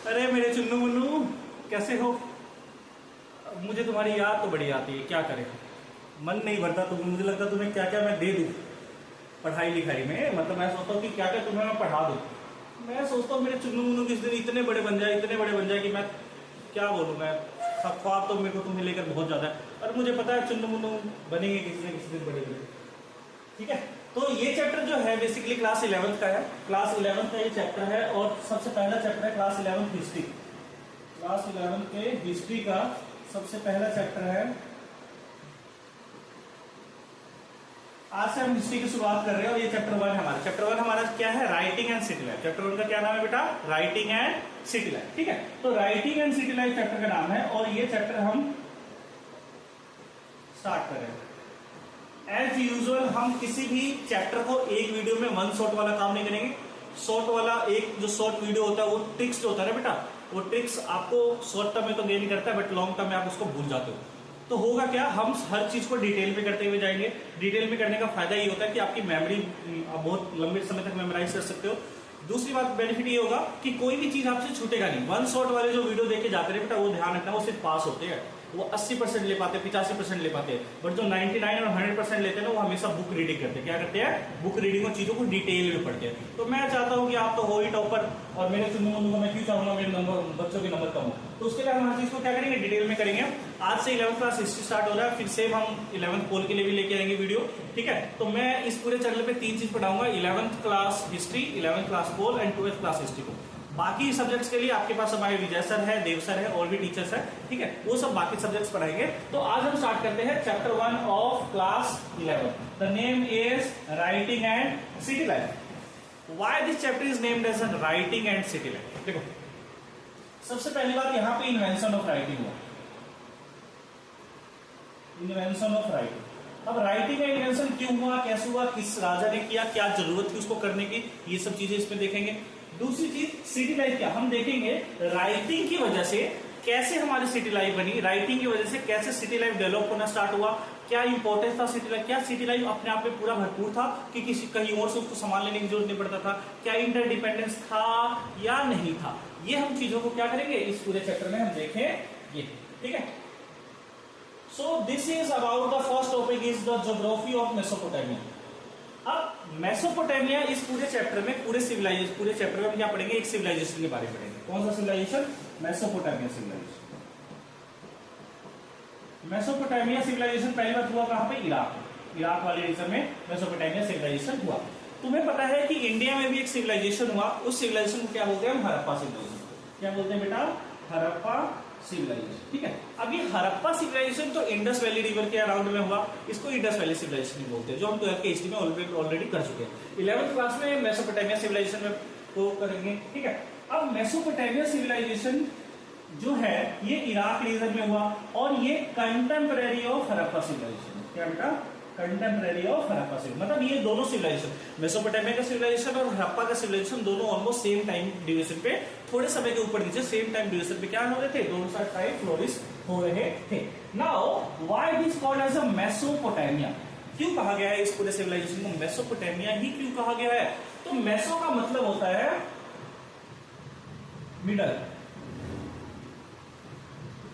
अरे मेरे चुन्नू मुन्नू, कैसे हो? मुझे तुम्हारी याद तो बड़ी आती है, क्या करें। मन नहीं भरता, तुम मुझे लगता तुम्हें क्या क्या मैं दे दूं पढ़ाई लिखाई में। मतलब मैं सोचता हूँ कि क्या क्या तुम्हें मैं पढ़ा दूं। मैं सोचता हूँ मेरे चुन्नू मुन्नू किस दिन इतने बड़े बन जाए, इतने बड़े बन जाए कि मैं क्या बोलूँ। मैं सब ख्वाब तो मेरे को तुम्हें लेकर बहुत ज्यादा है, और मुझे पता है चुन्नू मुन्नू बनेंगे किसी न किसी दिन बड़े बड़े। ठीक है, तो ये चैप्टर जो है बेसिकली क्लास 11th का है। क्लास 11th का ये चैप्टर है, और सबसे पहला चैप्टर है class 11th history. Class 11th के हिस्ट्री का सबसे पहला चैप्टर है। आज से हम हिस्ट्री की शुरुआत कर रहे हैं, और ये चैप्टर 1 है हमारा। चैप्टर 1 हमारा क्या है? Writing and city life. Chapter 1 का क्या नाम है बेटा? Writing and city life. ठीक है, तो writing and city life chapter का नाम है, और ये चैप्टर हम स्टार्ट कर रहे हैं। एज यूजुअल हम किसी भी चैप्टर को एक वीडियो में वन शॉट वाला काम नहीं करेंगे। शॉर्ट वाला एक जो शॉर्ट वीडियो होता है वो ट्रिक्स जो होता है ना बेटा, वो ट्रिक्स आपको शॉर्ट टर्म में तो गेन नहीं करता है, बट लॉन्ग टर्म में आप उसको भूल जाते हो। तो होगा क्या, हम हर चीज को डिटेल में करते हुए जाएंगे। डिटेल में करने का फायदा ये होता है कि आपकी मेमोरी बहुत लंबे समय तक मेमोराइज कर सकते हो। दूसरी बात बेनिफिट ये होगा कि कोई भी चीज आपसे छूटेगा नहीं। वन शॉट वाले जो वीडियो देखे जाते हैं बेटा, वो ध्यान रखना, वो सिर्फ पास होते हैं। वो 80% ले पाते हैं, 85% ले पाते हैं, बट जो 99 और 100% लेते हैं ना, वो हमेशा बुक रीडिंग करते हैं। क्या करते हैं? बुक रीडिंग और चीजों को डिटेल में पढ़ते हैं। तो मैं चाहता हूं कि आप तो हो ही टॉपर, और मेरे चुन्नू मुन्नू को मैं क्यों चाहूंगा मेरे नंबर बच्चों के नंबर कम हो। तो उसके लिए हम हर चीज को क्या करेंगे? डिटेल में करेंगे। आज से 11th क्लास हिस्ट्री स्टार्ट हो रहा है, फिर से हम 11th पोल के लिए भी लेके आएंगे वीडियो। ठीक है, तो मैं इस पूरे चैनल पे 3 चीज पढ़ाऊंगा: 11th class history, 11th class pol and 12th class history को। बाकी सब्जेक्ट्स के लिए आपके पास हमारे विजय सर है, देव सर है, और भी टीचर्स है। ठीक है, वो सब बाकी सब्जेक्ट्स पढ़ाएंगे। तो आज हम स्टार्ट करते हैं chapter 1 of class 11। The name is writing and city life. Why this chapter is named as writing and city life? देखो, सबसे पहली बात, यहां पे इन्वेंशन ऑफ राइटिंग हुआ। Invention of writing. अब राइटिंग का इन्वेंशन क्यों हुआ, कैसे हुआ, किस राजा ने किया, क्या जरूरत थी उसको करने की, ये सब चीजें इसमें देखेंगे। दूसरी चीज, सिटी लाइफ क्या, हम देखेंगे राइटिंग की वजह से कैसे हमारी सिटी लाइफ बनी, राइटिंग की वजह से कैसे सिटी लाइफ डेवलप होना स्टार्ट हुआ, क्या इंपॉर्टेंस था सिटी लाइफ, क्या सिटी लाइफ अपने आप में पूरा भरपूर था कि किसी कहीं और से उसको सामान लेने की जरूरत नहीं पड़ता था, क्या इंटरडिपेंडेंस था या नहीं था। ये हम चीजों को क्या करेंगे इस पूरे चैप्टर में हम देखेंगे। ठीक है, so this is about the first topic is the geography of Mesopotamia. अब मेसोपोटामिया इस पूरे चैप्टर में, पूरे चैप्टर में हम क्या पढ़ेंगे? एक सिविलाइजेशन के बारे में पढ़ेंगे। कौन सा civilisation? Mesopotamia civilisation. Mesopotamia civilisation पहली बार हुआ कहां पे? इराक वाले रीजन में मेसोपोटामिया सिविलाइजेशन हुआ। तुम्हें पता है कि इंडिया में भी एक सिविलाइजेशन हुआ, उस सिविलाइजेशन को क्या बोलते हैं हम? हड़प्पा सिविलाइजेशन। क्या बोलते हैं बेटा? हड़प्पा सिविलाइजेशन। ठीक है, अब ये हड़प्पा सिविलाइजेशन तो इंडस वैली रिवर के अराउंड में हुआ, इसको इंडस वैली सिविलाइजेशन भी बोलते हैं, जो हम 12th के हिस्ट्री में ऑलरेडी कर चुके हैं। 11th क्लास में मेसोपोटामिया सिविलाइजेशन में को करेंगे। ठीक है, अब मेसोपोटामिया सिविलाइजेशन जो है ये इराक रीजन में हुआ, और ये कंटेम्पररी ऑफ हड़प्पा सिविलाइजेशन। क्या बेटा? Contemporary of Harappa civilisation. मतलब ये दोनों सिविलाइजेशन, मेसोपोटामिया का सिविलाइजेशन और हड़प्पा का सिविलाइजेशन, दोनों ऑलमोस्ट सेम टाइम ड्यूरेशन पे, थोड़े समय के ऊपर नीचे सेम टाइम ड्यूरेशन पे क्या हो रहे थे? दोनों साइड टाइम फ्लोरिश हो रहे थे। Now why this called as a Mesopotamia? क्यों कहा गया है इस पूरे सिविलाइजेशन को मेसोपोटामिया ही क्यों कहा गया है? तो मेसो का मतलब होता है मिडल,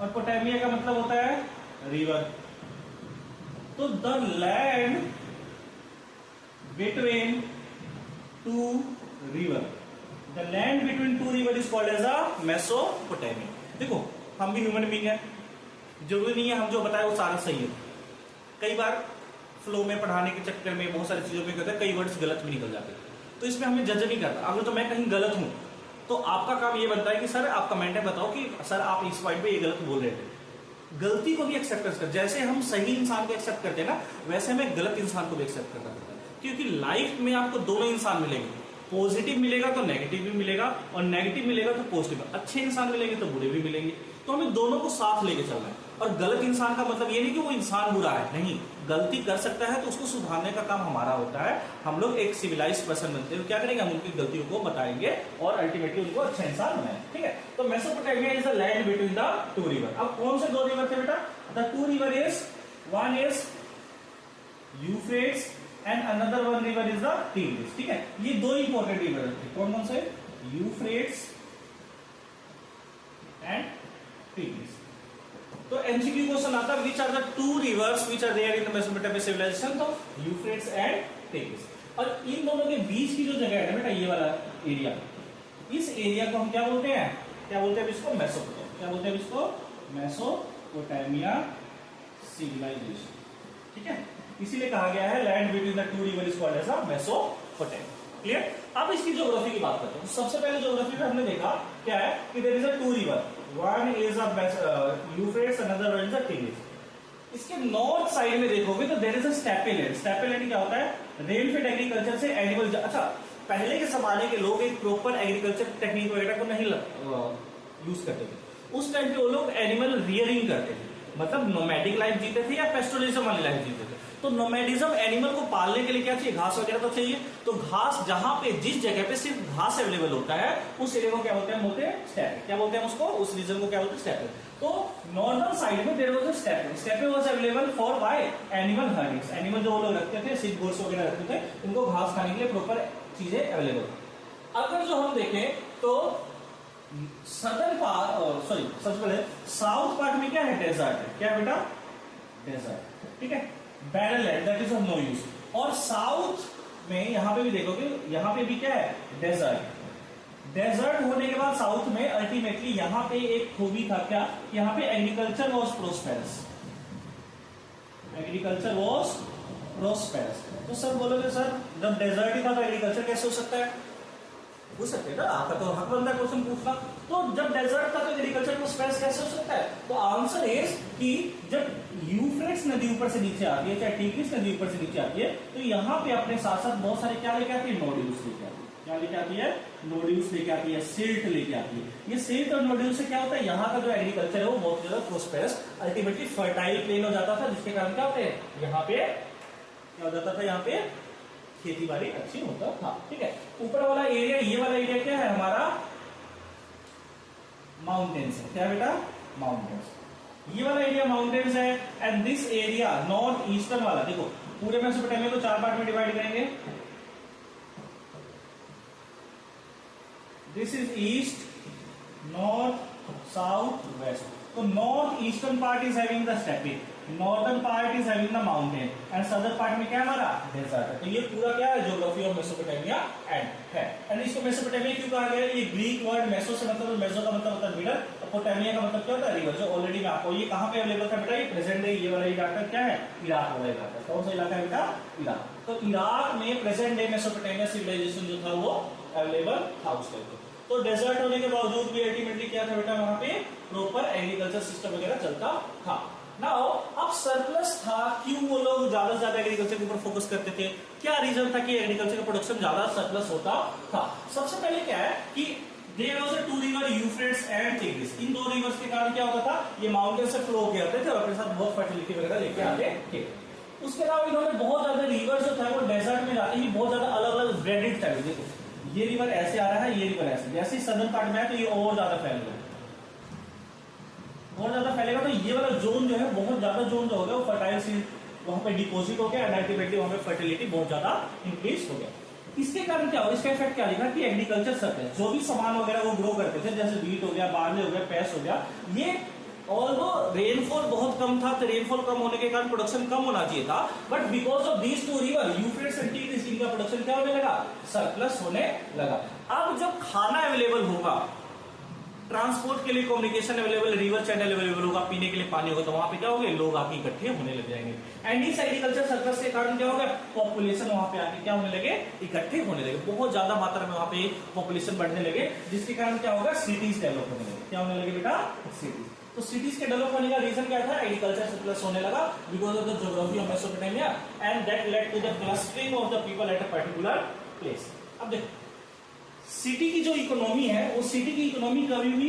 और पोटामिया का मतलब होता है रिवर। तो the land between two river, the land between two river is called as a Mesopotamia. देखो, हम भी ह्यूमन बीइंग है, जरूरी नहीं है हम जो बताए वो सारा सही है। कई बार फ्लो में पढ़ाने के चक्कर में बहुत सारी चीजों में कहते हैं कई वर्ड्स गलत भी निकल जाते हैं, तो इसमें हमें जज नहीं करता। अगर तो मैं कहीं गलत हूं तो आपका काम ये बनता है कि सर आप कमेंट में बताओ कि सर आप इस पॉइंट पे ये गलत बोल रहे थे। गलती को भी एक्सेप्टेंस कर, जैसे हम सही इंसान को एक्सेप्ट करते हैं ना, वैसे हमें गलत इंसान को भी एक्सेप्ट करना पड़ता है। क्योंकि लाइफ में आपको दोनों इंसान मिलेंगे, पॉजिटिव मिलेगा तो नेगेटिव भी मिलेगा, और नेगेटिव मिलेगा तो पॉजिटिव। अच्छे इंसान मिलेंगे तो बुरे भी मिलेंगे, तो हमें दोनों को साथ लेके चलना है। और गलत इंसान का मतलब ये नहीं कि वो इंसान बुरा है, नहीं, गलती कर सकता है तो उसको सुधारने का काम हमारा होता है। हम लोग एक सिविलाइज्ड पर्सन बनते हैं, क्या करेंगे? हम उनकी गलतियों को बताएंगे और अल्टीमेटली उनको अच्छा इंसान बनाएंगे। ठीक है, तो Mesopotamia is the land between the two river. अब कौन से दो रिवर थे बेटा? The two river is, one is Euphrates and another one river is the tigris. ठीक है, ये दो इंपॉर्टेंट रिवर थे। कौन कौन से? Euphrates Tigris. तो एमसीक्यू क्वेश्चन आता है, which are the two rivers which are there in the Mesopotamian civilisation, तो यूफ्रेट्स एंड टिग्रिस। और इन दोनों के बीच की जो जगह है ना बेटा, ये वाला एरिया, इस एरिया को हम क्या बोलते हैं, क्या बोलते हैं इसको, मेसोपोटामिया। क्या बोलते हैं इसको, मेसोपोटामिया सिविलाइजेशन। ठीक है, इसीलिए कहा गया है land between the two river is called as a Mesopotamia. Clear. अब इसकी ज्योग्राफी की बात करते हैं। सबसे पहले ज्योग्राफी में हमने देखा क्या है कि there is a two river, one is a Euphrates, another one is a Tigris. इसके नॉर्थ साइड में देखोगे तो there is a steppe land. Steppe land क्या होता है, रेनफेड एग्रीकल्चर से एनिमल, अच्छा पहले के जमाने के लोग एक प्रॉपर एग्रीकल्चर टेक्निक वगैरह को नहीं यूज करते थे। उस टाइम पे वो लोग एनिमल रियरिंग करते थे, मतलब नोमैडिक लाइफ जीते थे या पेस्टोरिज्म वाली लाइफ जीते थे। तो नोमैडिज्म, एनिमल को पालने के लिए क्या चाहिए, घास वगैरह तो चाहिए। तो घास जहां पे, जिस जगह पे सिर्फ घास अवेलेबल होता है, उस एरिया को क्या बोलते हैं, बोलते हैं स्टेप। क्या बोलते हैं उसको, उस रीजन को क्या बोलते हैं, स्टेप। तो नॉर्दर्न साइड में there was a steppe. Steppe was available for by animal herdings. Animal जो वो लोग रखते थे, सिर्फ गोट्स वगैरह रखते थे, उनको घास खाने के लिए प्रॉपर चीजें अवेलेबल। अगर जो हम देखें तो सदर्न पार्ट, सॉरी सबसे पहले साउथ पार्ट में क्या है, डेजर्ट है। क्या बेटा, डेजर्ट। ठीक है, barren land, that is of no use. और साउथ में यहां पे भी देखोगे, यहां पे भी क्या है, डेजर्ट। डेजर्ट होने के बाद साउथ में अल्टीमेटली यहां पे एक खूबी था क्या, यहां पे agriculture was prosperous. Agriculture was prosperous. तो सर बोलोगे सर जब डेजर्ट ही था तो एग्रीकल्चर कैसे हो सकता है, पूछ सकते हैं ना, आपका तो हक बनता है क्वेश्चन पूछना। तो जब डेजर्ट था तो एग्रीकल्चर प्रोस्पेरस कैसे हो सकता है, तो आंसर इज कि जब यूफ्रेट्स नदी ऊपर से नीचे आती है, चाहे टिग्रिस नदी ऊपर से नीचे आती है, तो यहाँ पे अपने साथ साथ बहुत सारे क्या लेके आती है, नोड्यूल्स लेके आती है। क्या लेके आती है, नोड्यूल्स लेके आती है, सिल्ट लेके आती है। ये सिल्ट और नोड्यूल्स से क्या होता है, यहाँ का जो एग्रीकल्चर है वो बहुत ज्यादा प्रोस्पेरस, अल्टीमेटली फर्टाइल प्लेन हो जाता था, जिसके कारण क्या होते हैं, यहाँ पे क्या हो जाता था, यहाँ पे खेती बाड़ी अच्छी होता था। ठीक है, ऊपर वाला एरिया, ये वाला एरिया क्या है हमारा, माउंटेन्स है। क्या बेटा, माउंटेन्स। ये वाला एरिया माउंटेन्स है। And this area north eastern वाला, देखो पूरे मेसोपोटामिया को 4 पार्ट में डिवाइड करेंगे। This is east, north, south, west. तो north eastern part is having the steppe, northern part is having the mountain, and southern part में क्या हमारा, डेजर्ट है। तो ये पूरा क्या है, ज्योग्राफी ऑफ मेसोपोटामिया एंड है। एंड इसको मेसोपोटामिया क्यों कहा गया है, ये ग्रीक वर्ड मेसो से मतलब, मेसो का मतलब होता है मिडल, और पोटामिया का मतलब क्या होता है, रिवर। जो ऑलरेडी मैं आपको, ये कहां पे अवेलेबल था बेटा, ये प्रेजेंट डे, ये वाला इलाका क्या है, इराक वाला इलाका। कौन सा इलाका है बेटा, इराक। तो इराक में प्रेजेंट डे मेसोपोटामिया सिविलाइजेशन जो था वो अवेलेबल था उस टाइम पे। तो डेजर्ट होने के बावजूद भी अल्टीमेटली क्या था बेटा, वहां पे प्रॉपर एग्रीकल्चर सिस्टम वगैरह चलता था। नाउ अब सरप्लस था, क्यों वो लोग ज्यादा से ज्यादा एग्रीकल्चर के ऊपर फोकस करते थे, क्या रीजन था कि एग्रीकल्चर का प्रोडक्शन ज्यादा सरप्लस होता था। सबसे पहले क्या है कि there was a two river, Euphrates and Tigris. इन दो रिवर्स के कारण क्या होता था, ये माउंटेन से फ्लो होके आते थे और अपने साथ बहुत फर्टिलिटी वगैरह लेके आते थे। उसके अलावा इन्होंने बहुत ज्यादा रिवर जो था वो डेजर्ट में जाते ही बहुत ज्यादा अलग अलग ब्रेडेड था। देखो ये रिवर ऐसे आ रहा है, ये रिवर ऐसे, जैसे ही सदर्न पार्ट में है तो ये और ज्यादा फैलेगा, और ज्यादा फैलेगा। तो ये वाला जोन जो है, बहुत ज्यादा जोन जो हो गया वो फर्टाइल सी वहां पे डिपोजिट हो गया, एंड अल्टीमेटली वहां पे फर्टिलिटी बहुत ज्यादा इंक्रीज हो गया। इसके कारण क्या हो, इसका इफेक्ट क्या लिखा कि एग्रीकल्चर सर्कल, जो भी सामान वगैरह वो ग्रो करते थे, जैसे व्हीट हो गया, बार्ले हो गया, पैस हो गया, ये ऑल्दो रेनफॉल बहुत कम था, तो रेनफॉल कम होने के कारण प्रोडक्शन कम होना चाहिए था, but because of these two river, Euphrates and tigris, इनका प्रोडक्शन क्या होने लगा, सरप्लस होने लगा। अब जब खाना अवेलेबल होगा, ट्रांसपोर्ट के लिए communication available, river channel available होगा, पीने के लिए पानी होगा, तो वहां पे क्या होंगे, लोग आके इकट्ठे होने लग जाएंगे। एंड इस एग्रीकल्चर सर्कस के कारण क्या होगा, पॉपुलेशन वहां पे आके क्या होने लगे, इकट्ठे होने लगे, बहुत ज्यादा मात्रा में वहां पे पॉपुलेशन बढ़ने लगे, जिसके कारण क्या होगा, सिटीज डेवलप होने लगे। क्या होने लगे बेटा, सिटीज। तो सिटीज के डेवलप होने का रीजन क्या था, एग्रीकल्चर सरप्लस होने लगा, because of the geography of Mesopotamia, and that led to the clustering of the people at a particular place. अब देखो सिटी की जो इकोनॉमी है, वो सिटी की इकोनॉमी कभी भी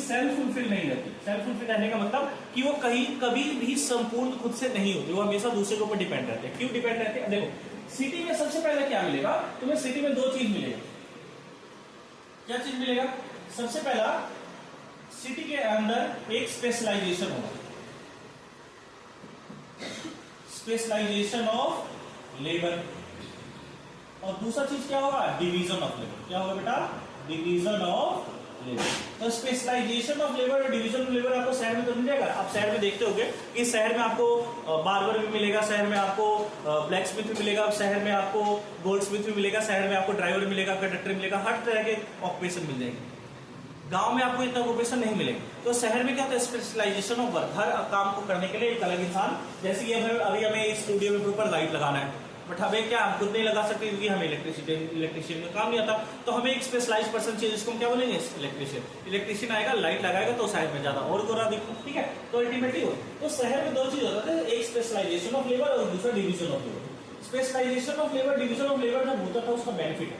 सेल्फ फुलफिल नहीं रहती। सेल्फ फुलफिल रहने का मतलब कि वो कहीं कभी भी संपूर्ण खुद से नहीं होती, वो हमेशा दूसरे के ऊपर डिपेंड रहते हैं। क्यों डिपेंड रहते हैं, देखो सिटी में सबसे पहले क्या मिलेगा तुम्हें, सिटी में 2 चीज मिलेगा। क्या चीज मिलेगा, सबसे पहला सिटी के अंदर एक स्पेशलाइजेशन होगा, स्पेशलाइजेशन ऑफ लेबर, और दूसरा चीज क्या होगा, डिवीजन ऑफ लेबर। क्या होगा बेटा, डिवीजन ऑफ लेबर। तो स्पेशलाइजेशन ऑफ लेबर और डिवीजन ऑफ लेबर आपको शहर में तो मिल जाएगा। आप शहर में देखते होंगे कि शहर में आपको बार्बर भी मिलेगा, शहर में आपको ब्लैक स्मिथ भी मिलेगा, शहर में आपको गोल्ड स्मिथ भी मिलेगा, शहर में आपको ड्राइवर मिलेगा, कंडक्टर मिलेगा, हर तरह के ऑक्यूपेशन मिल जाएंगे। गांव में आपको इतना ऑक्यूपेशन नहीं मिलेगा। तो शहर में क्या होता है, स्पेशलाइजेशन ऑफ वर्क, हर काम को करने के लिए एक अलग इंसान। जैसे कि अभी हमें इस स्टूडियो में प्रॉपर लाइट लगाना है, बट हमें क्या हम खुद नहीं लगा सकते क्योंकि हमें इलेक्ट्रिशियन का काम नहीं आता। तो हमें एक स्पेशलाइज्ड पर्सन चाहिए जिसको हम क्या बोलेंगे, इलेक्ट्रिशियन आएगा, लाइट लगाएगा तो शहर में ज्यादा और गोरा दिखो, ठीक है। तो अल्टीमेटली हो तो शहर में दो चीज होता है, एक स्पेशलाइजेशन ऑफ लेबर और दूसरा division of labour. Specialisation of labour, division of labour जब होता था उसका बेनिफिट है,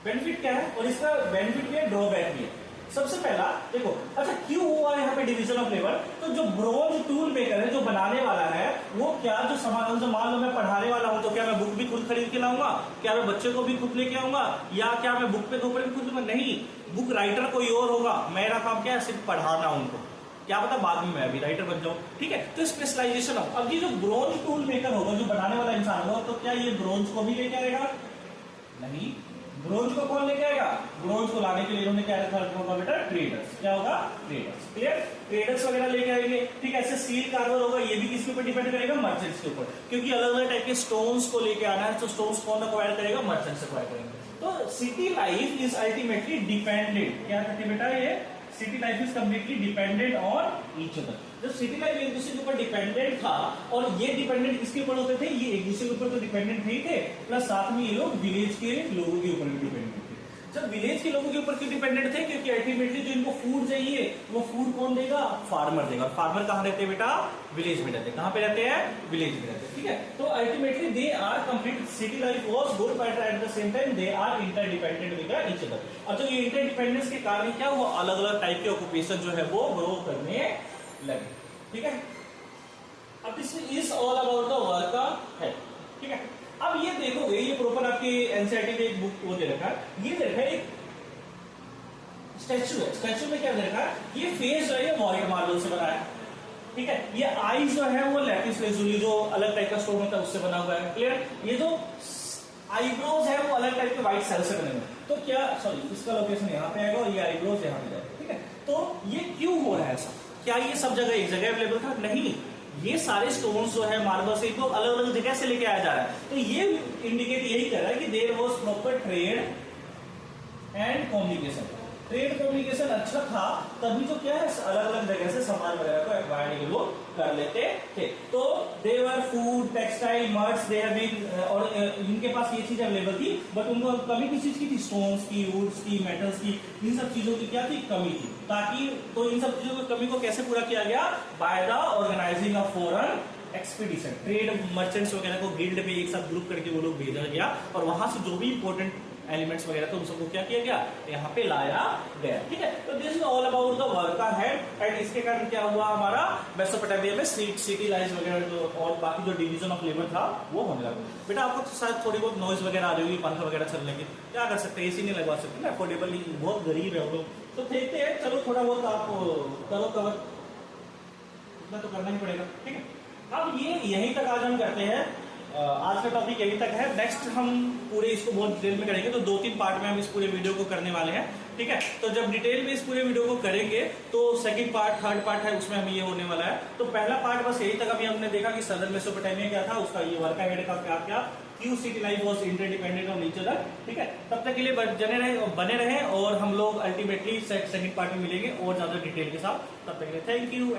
बेनिफिट क्या है और इसका बेनिफिट भी है, ड्रॉबैक भी है। सबसे पहला देखो, अच्छा क्यों हुआ यहाँ पे डिवीजन ऑफ लेबर, तो जो ब्रोंज टूल मेकर है, जो बनाने वाला है, वो क्या जो सामान, जो मान लो मैं पढ़ाने वाला हूँ तो क्या मैं बुक भी खुद खरीद के लाऊंगा, क्या मैं बच्चे को भी खुद लेके आऊंगा, या क्या मैं बुक पे ऊपर भी खुद लूंगा? नहीं, बुक राइटर कोई और होगा, मेरा काम क्या है, सिर्फ पढ़ाना उनको, क्या पता बाद में मैं भी राइटर बन जाऊं, ठीक है। तो स्पेशलाइजेशन ऑफ, अब ये जो ब्रोंज टूल मेकर होगा, जो बनाने वाला इंसान होगा, तो क्या ये ब्रोंज को भी लेके आएगा? नहीं, ब्रोंज को कौन लेके आएगा? ब्रोंज को लाने के लिए इन्होंने क्या रखा होगा बेटा, ट्रेडर्स। क्या होगा? ट्रेडर्स। क्लियर? ट्रेडर्स वगैरह लेके आएंगे, ठीक है। ऐसे स्टील कार्बर होगा, ये भी किसके ऊपर डिपेंड करेगा? मर्चेंट्स के ऊपर, क्योंकि अलग अलग टाइप के स्टोन्स को लेके आना है, तो स्टोन्स कौन एक्वायर करेगा? मर्चेंट्स एक्वायर करेंगे। तो city life is ultimately dependent, क्या करती बेटा, ये city life is completely dependent on each other. जब सिटी लाइफ एक दूसरे के ऊपर डिपेंडेंट था, और ये डिपेंडेंट किसके ऊपर होते थे? ये एक दूसरे के ऊपर तो डिपेंडेंट नहीं थे, प्लस साथ में ये लोग विलेज के लोगों के ऊपर भी डिपेंडेंट थे। जब विलेज के लोगों के ऊपर क्यों डिपेंडेंट थे? क्योंकि अल्टीमेटली जो इनको फूड चाहिए वो फूड कौन देगा? फार्मर देगा। और फार्मर कहाँ रहते हैं बेटा? विलेज में रहते हैं। कहाँ पे रहते हैं? विलेज में रहते हैं, ठीक है। तो ultimately they are complete, city life was good but at the same time they are interdependent with each other. अब जो ये इंटरडिपेंडेंस के कारण क्या हुआ, अलग अलग टाइप के ऑक्यूपेशन जो है वो ग्रो करने लगे, ठीक है। अब this is all about the work है, ठीक है। अब ये देखोगे, ये प्रॉपर आपकी एनसीईआरटी में एक बुक वो दे रखा है, ये दे रखा है एक स्टैचू है। स्टैचू में क्या दे रखा है? ये फेस जो है ये व्हाइट मार्बल से बना है, ठीक है। ये आईज जो है वो लैपिस लेजुली, जो अलग टाइप का स्टोन होता है उससे बना हुआ है, क्लियर। ये जो आईब्रोज है वो अलग टाइप के व्हाइट सेल से बने हुए। तो क्या, सॉरी, इसका लोकेशन यहाँ पे आएगा और ये आईब्रोज यहाँ पे जाएगा, ठीक है। तो ये क्यों हो रहा है ऐसा? क्या ये सब जगह एक जगह अवेलेबल था? नहीं, ये सारे स्टोन्स जो है मार्बल से इनको अलग अलग जगह से लेके आया जा रहा है। तो ये इंडिकेट यही कर रहा है कि there was proper trade and communication. Trade communication अच्छा था, तभी तो क्या है, अलग अलग जगह से सामान वगैरह को एक्वायर लोग कर लेते थे। तो देवर फूड, टेक्सटाइल, मर्ट्स, दे हैव बीन, और इनके पास ये चीज अवेलेबल थी, बट उनको कमी किस चीज की थी? स्टोन्स की, वुड्स की, मेटल्स की, इन सब चीजों की क्या थी? कमी थी। ताकि तो इन सब चीजों की कमी को कैसे पूरा किया गया? By the organising of foreign expedition. Trade merchants वगैरह को गिल्ड में एक साथ ग्रुप करके वो लोग भेजा गया, और वहां से जो भी इंपॉर्टेंट एलिमेंट्स वगैरह तो उन सबको क्या किया गया? यहाँ पे लाया गया, ठीक है। तो this is all about the work head. And इसके कारण क्या हुआ, हमारा मेसोपोटामिया में सिटी लाइफ वगैरह और बाकी जो डिवीजन ऑफ लेबर था वो होने लगा। बेटा आपको तो शायद थोड़ी बहुत नॉइज वगैरह आ रही होगी, पंखा वगैरह चलने की, क्या कर सकते हैं, एसी नहीं लगवा सकते ना, अफोर्डेबल नहीं, बहुत गरीब है वो लोग। तो देखते हैं, चलो थोड़ा बहुत आप करो कवर, इतना तो करना ही पड़ेगा, ठीक है। अब ये यहीं तक आज हम करते हैं, आज का टॉपिक यहीं तक है। नेक्स्ट हम पूरे इसको बहुत डिटेल में करेंगे, तो 2-3 पार्ट में हम इस पूरे वीडियो को करने वाले हैं, ठीक है। तो जब डिटेल में इस पूरे वीडियो को करेंगे तो सेकंड पार्ट, थर्ड पार्ट है, उसमें हमें ये होने वाला है। तो पहला पार्ट बस यही तक अभी हमने देखा कि सदर्न मेसोपोटामिया क्या था, उसका ये वर्क हेड का क्या क्या, क्यों city life was interdependent on each other, ठीक है। तब तक के लिए बने रहे और हम लोग अल्टीमेटली सेकंड पार्ट में मिलेंगे और ज्यादा डिटेल के साथ। तब तक के लिए थैंक यू।